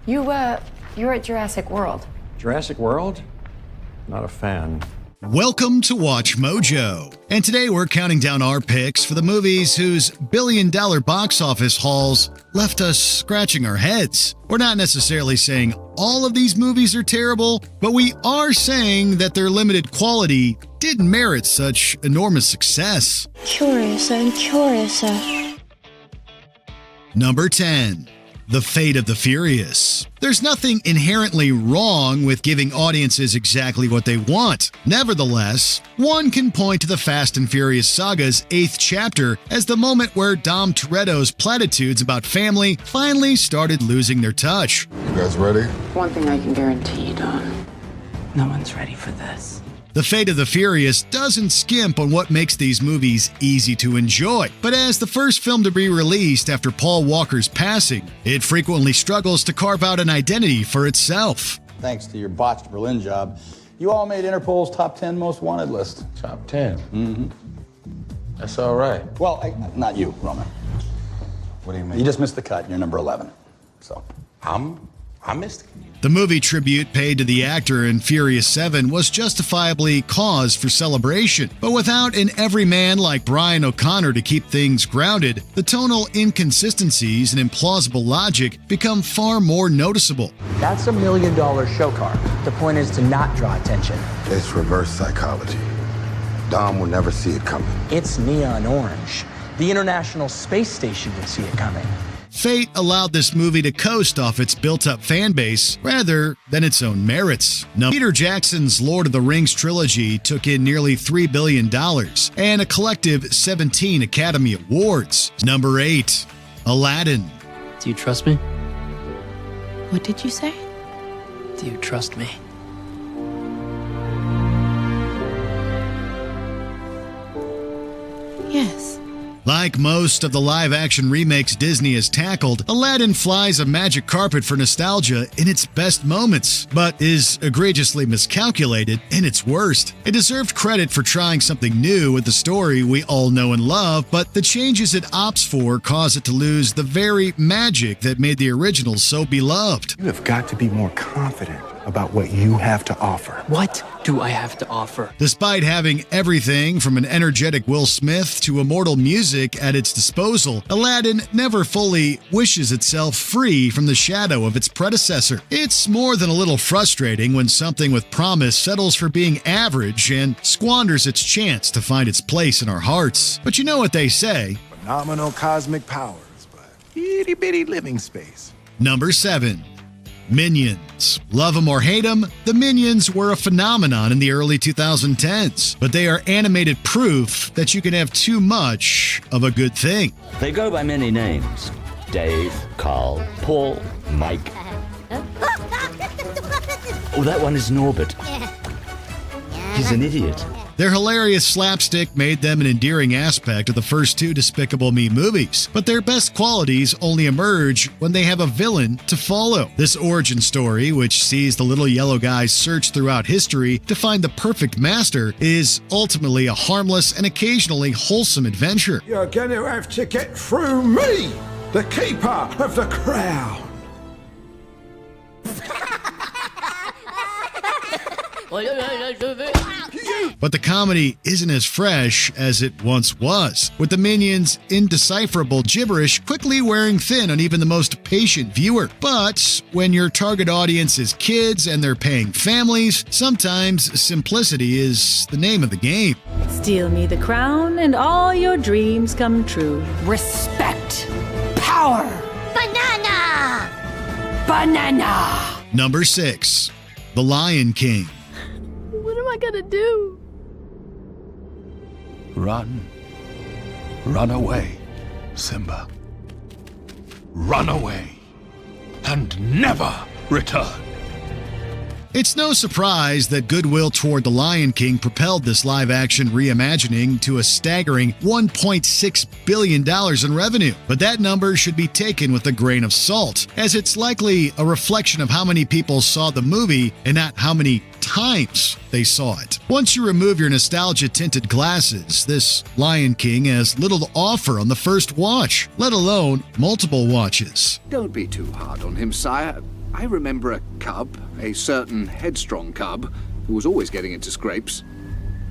You were at Jurassic World. Jurassic World? Not a fan. Welcome to Watch Mojo. And today we're counting down our picks for the movies whose billion-dollar box office hauls left us scratching our heads. We're not necessarily saying all of these movies are terrible, but we are saying that their limited quality didn't merit such enormous success. Curiouser. Number 10. The Fate of the Furious. There's nothing inherently wrong with giving audiences exactly what they want. Nevertheless, one can point to the Fast and Furious saga's 8th chapter as the moment where Dom Toretto's platitudes about family finally started losing their touch. You guys ready? One thing I can guarantee you, Don. No one's ready for this. The Fate of the Furious doesn't skimp on what makes these movies easy to enjoy, but as the first film to be released after Paul Walker's passing, it frequently struggles to carve out an identity for itself. Thanks to your botched Berlin job, you all made Interpol's top 10 most wanted list. Top 10? Mm-hmm. That's all right. Well, not you, Roman. What do you mean? You just missed the cut. You're number 11. So. I missed. The movie tribute paid to the actor in Furious 7 was justifiably cause for celebration, but without an everyman like Brian O'Connor to keep things grounded, the tonal inconsistencies and implausible logic become far more noticeable. That's $1 million show car. The point is to not draw attention. It's reverse psychology. Dom will never see it coming. It's neon orange. The International Space Station would see it coming. Fate allowed this movie to coast off its built-up fan base rather than its own merits. Now, Peter Jackson's Lord of the Rings trilogy took in nearly $3 billion and a collective 17 Academy Awards. Number 8. Aladdin. Do you trust me? What did you say? Do you trust me? Yes. Like most of the live-action remakes Disney has tackled, Aladdin flies a magic carpet for nostalgia in its best moments, but is egregiously miscalculated in its worst. It deserved credit for trying something new with the story we all know and love, but the changes it opts for cause it to lose the very magic that made the original so beloved. You have got to be more confident about what you have to offer. What do I have to offer? Despite having everything from an energetic Will Smith to immortal music at its disposal, Aladdin never fully wishes itself free from the shadow of its predecessor. It's more than a little frustrating when something with promise settles for being average and squanders its chance to find its place in our hearts. But you know what they say. Phenomenal cosmic powers, but itty-bitty living space. Number 7. Minions. Love 'em or hate 'em, the Minions were a phenomenon in the early 2010s, but they are animated proof that you can have too much of a good thing. They go by many names. Dave, Carl, Paul, Mike. Oh, that one is Norbert. He's an idiot. Their hilarious slapstick made them an endearing aspect of the first 2 Despicable Me movies, but their best qualities only emerge when they have a villain to follow. This origin story, which sees the little yellow guys search throughout history to find the perfect master, is ultimately a harmless and occasionally wholesome adventure. You're going to have to get through me, the keeper of the crown. But the comedy isn't as fresh as it once was, with the Minions' indecipherable gibberish quickly wearing thin on even the most patient viewer. But when your target audience is kids and they're paying families, sometimes simplicity is the name of the game. Steal me the crown and all your dreams come true. Respect. Power. Banana. Number 6. The Lion King. What am I gonna do? Run. Run away, Simba. Run away and never return. It's no surprise that goodwill toward The Lion King propelled this live-action reimagining to a staggering $1.6 billion in revenue. But that number should be taken with a grain of salt, as it's likely a reflection of how many people saw the movie and not how many times they saw it. Once you remove your nostalgia-tinted glasses, this Lion King has little to offer on the first watch, let alone multiple watches. Don't be too hard on him, sire. I remember a cub, a certain headstrong cub, who was always getting into scrapes.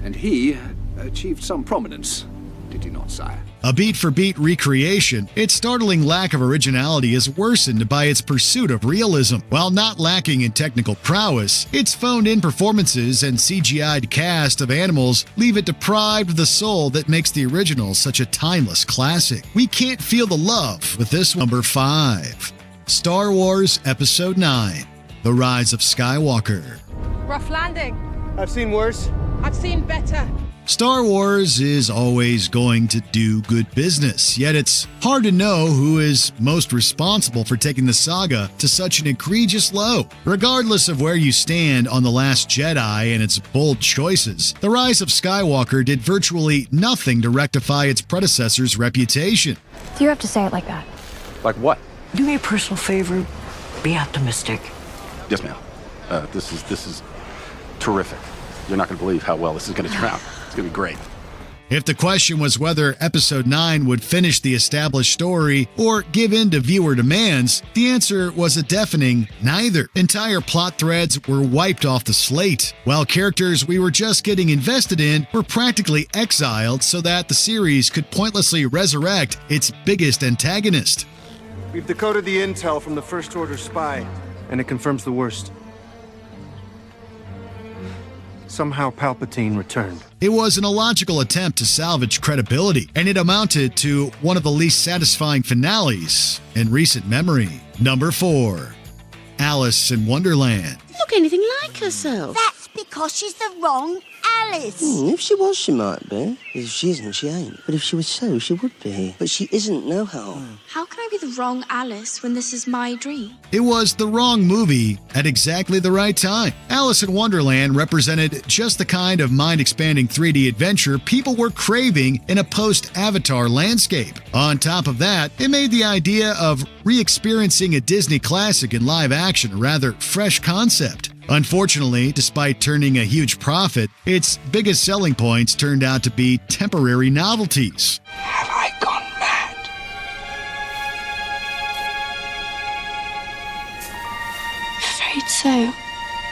And he achieved some prominence, did he not, sire? A beat-for-beat recreation, its startling lack of originality is worsened by its pursuit of realism. While not lacking in technical prowess, its phoned-in performances and CGI'd cast of animals leave it deprived of the soul that makes the original such a timeless classic. We can't feel the love with this number 5. Star Wars Episode 9, The Rise of Skywalker. Rough landing. I've seen worse. I've seen better. Star Wars is always going to do good business, yet it's hard to know who is most responsible for taking the saga to such an egregious low. Regardless of where you stand on The Last Jedi and its bold choices, The Rise of Skywalker did virtually nothing to rectify its predecessor's reputation. Do you have to say it like that? Like what? Do me a personal favor. Be optimistic. Yes, ma'am. This is terrific. You're not going to believe how well this is going to turn out. It's going to be great. If the question was whether Episode 9 would finish the established story or give in to viewer demands, the answer was a deafening neither. Entire plot threads were wiped off the slate, while characters we were just getting invested in were practically exiled so that the series could pointlessly resurrect its biggest antagonist. We've decoded the intel from the First Order spy, and it confirms the worst. Somehow Palpatine returned. It was an illogical attempt to salvage credibility, and it amounted to one of the least satisfying finales in recent memory. Number 4. Alice in Wonderland. Look anything like herself. That's because she's the wrong Alice. If she was, she might be. If she isn't, she ain't. But if she was so, she would be. But she isn't, no how. How can I be the wrong Alice when this is my dream? It was the wrong movie at exactly the right time. Alice in Wonderland represented just the kind of mind-expanding 3D adventure people were craving in a post-Avatar landscape. On top of that, it made the idea of re-experiencing a Disney classic in live action a rather fresh concept. Unfortunately, despite turning a huge profit, its biggest selling points turned out to be temporary novelties. Have I gone mad? Afraid so.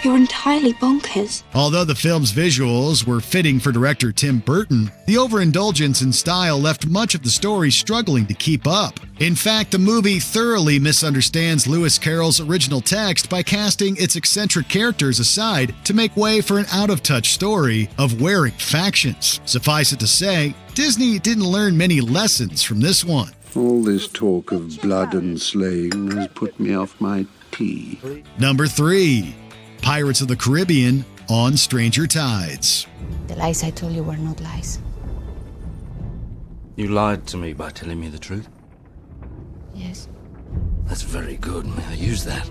You're entirely bonkers. Although the film's visuals were fitting for director Tim Burton, the overindulgence in style left much of the story struggling to keep up. In fact, the movie thoroughly misunderstands Lewis Carroll's original text by casting its eccentric characters aside to make way for an out-of-touch story of wearing factions. Suffice it to say, Disney didn't learn many lessons from this one. All this talk of blood and slaying has put me off my tea. Number 3. Pirates of the Caribbean on Stranger Tides. The lies I told you were not lies. You lied to me by telling me the truth? Yes. That's very good. May I use that?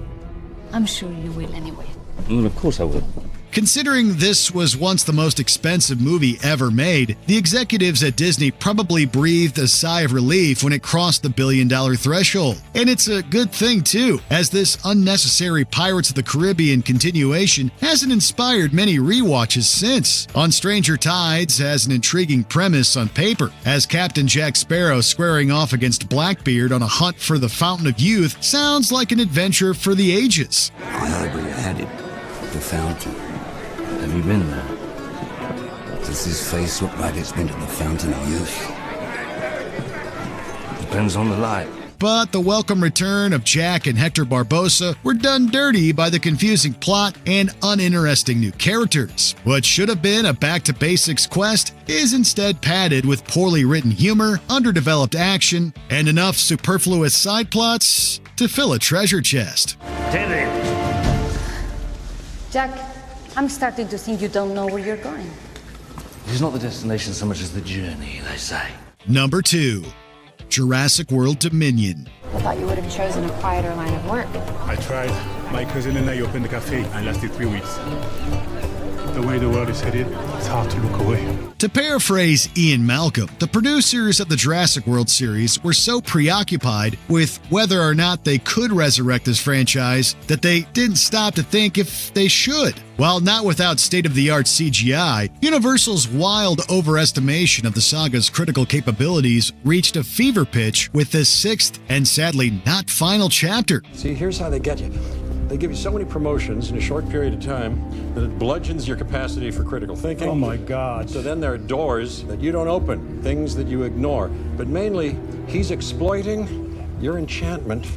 I'm sure you will anyway. Well, of course I will. Considering this was once the most expensive movie ever made, the executives at Disney probably breathed a sigh of relief when it crossed the billion-dollar threshold. And it's a good thing, too, as this unnecessary Pirates of the Caribbean continuation hasn't inspired many rewatches since. On Stranger Tides has an intriguing premise on paper, as Captain Jack Sparrow squaring off against Blackbeard on a hunt for the Fountain of Youth sounds like an adventure for the ages. I heard where you had it. The fountain. Have you been there? Does this face look like it's been to the Fountain of Youth? Depends on the light. But the welcome return of Jack and Hector Barbosa were done dirty by the confusing plot and uninteresting new characters. What should have been a back-to-basics quest is instead padded with poorly written humor, underdeveloped action, and enough superfluous side plots to fill a treasure chest. Jack, I'm starting to think you don't know where you're going. It's not the destination so much as the journey, they say. Number 2. Jurassic World Dominion. I thought you would have chosen a quieter line of work. I tried. My cousin and I opened a cafe and lasted 3 weeks. The way the world is headed, it's hard to look away. To paraphrase Ian Malcolm, the producers of the Jurassic World series were so preoccupied with whether or not they could resurrect this franchise that they didn't stop to think if they should. While not without state-of-the-art CGI, Universal's wild overestimation of the saga's critical capabilities reached a fever pitch with this 6th and sadly not final chapter. See, here's how they get you. They give you so many promotions in a short period of time that it bludgeons your capacity for critical thinking. Oh my God. So then there are doors that you don't open, things that you ignore. But mainly, he's exploiting your enchantment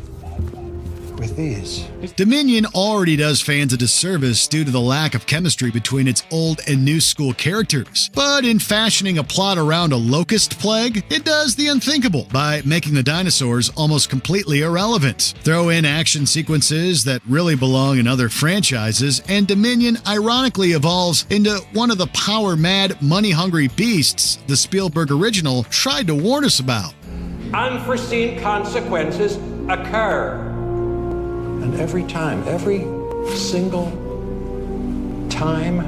with these. Dominion already does fans a disservice due to the lack of chemistry between its old and new school characters. But in fashioning a plot around a locust plague, it does the unthinkable by making the dinosaurs almost completely irrelevant. Throw in action sequences that really belong in other franchises, and Dominion ironically evolves into one of the power-mad, money-hungry beasts the Spielberg original tried to warn us about. Unforeseen consequences occur. And every time, every single time,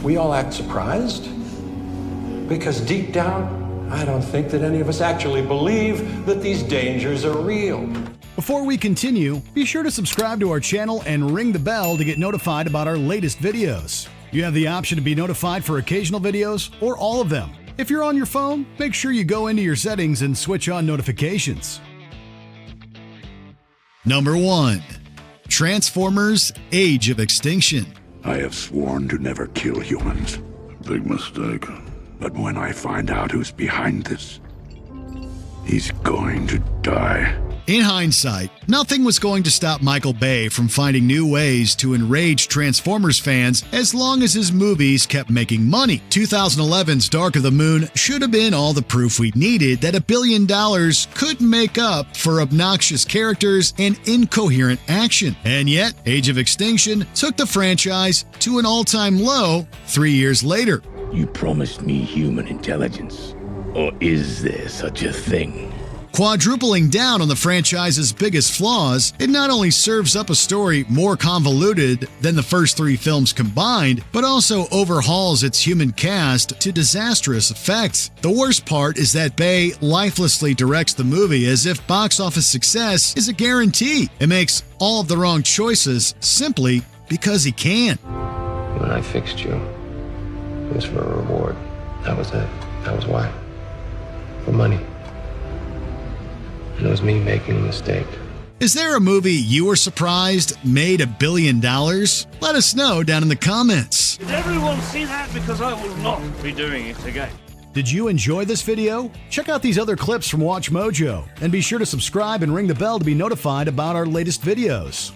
we all act surprised. Because deep down, I don't think that any of us actually believe that these dangers are real. Before we continue, be sure to subscribe to our channel and ring the bell to get notified about our latest videos. You have the option to be notified for occasional videos or all of them. If you're on your phone, make sure you go into your settings and switch on notifications. Number 1. Transformers: Age of Extinction. I have sworn to never kill humans. Big mistake. But when I find out who's behind this, he's going to die. In hindsight, nothing was going to stop Michael Bay from finding new ways to enrage Transformers fans as long as his movies kept making money. 2011's Dark of the Moon should have been all the proof we needed that $1 billion could make up for obnoxious characters and incoherent action. And yet, Age of Extinction took the franchise to an all-time low 3 years later. You promised me human intelligence. Or is there such a thing? Quadrupling down on the franchise's biggest flaws, it not only serves up a story more convoluted than the first 3 films combined, but also overhauls its human cast to disastrous effect. The worst part is that Bay lifelessly directs the movie as if box office success is a guarantee and makes all of the wrong choices simply because he can. When I fixed you, it was for a reward. That was it. That was why. For money. And it was me making a mistake. Is there a movie you were surprised made $1 billion? Let us know down in the comments. Did everyone see that? Because I will not be doing it again. Did you enjoy this video? Check out these other clips from WatchMojo and be sure to subscribe and ring the bell to be notified about our latest videos.